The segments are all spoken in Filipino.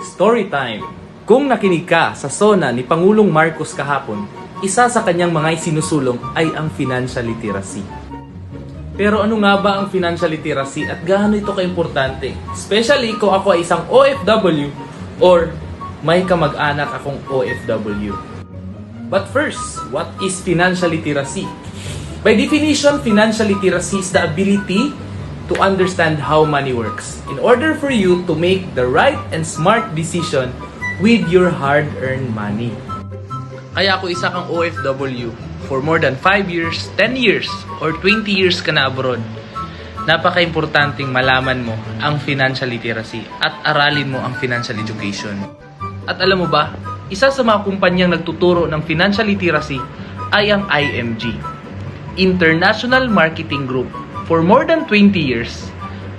Story time! Kung nakinig ka sa sona ni Pangulong Marcos kahapon, isa sa kanyang mga sinusulong ay ang financial literacy. Pero ano nga ba ang financial literacy at gaano ito kaimportante? Especially kung ako ay isang OFW or may kamag-anak akong OFW. But first, what is financial literacy? By definition, financial literacy is the ability to understand how money works in order for you to make the right and smart decision with your hard-earned money. Kaya ako isa kang OFW for more than 5 years, 10 years, or 20 years ka na abroad. Napaka-importanting malaman mo ang financial literacy at aralin mo ang financial education. At alam mo ba, isa sa mga kumpanyang nagtuturo ng financial literacy ay ang IMG, International Marketing Group. For more than 20 years,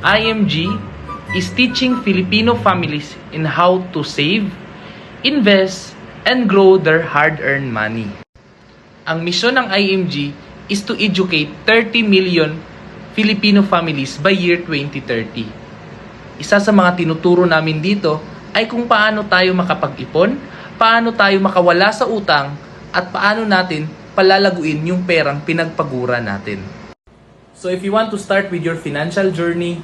IMG is teaching Filipino families in how to save, invest, and grow their hard-earned money. Ang misyon ng IMG is to educate 30 million Filipino families by year 2030. Isa sa mga tinuturo namin dito ay kung paano tayo makapag-ipon, paano tayo makawala sa utang, at paano natin palalaguin yung perang pinagpagura natin. So if you want to start with your financial journey,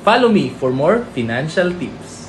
follow me for more financial tips.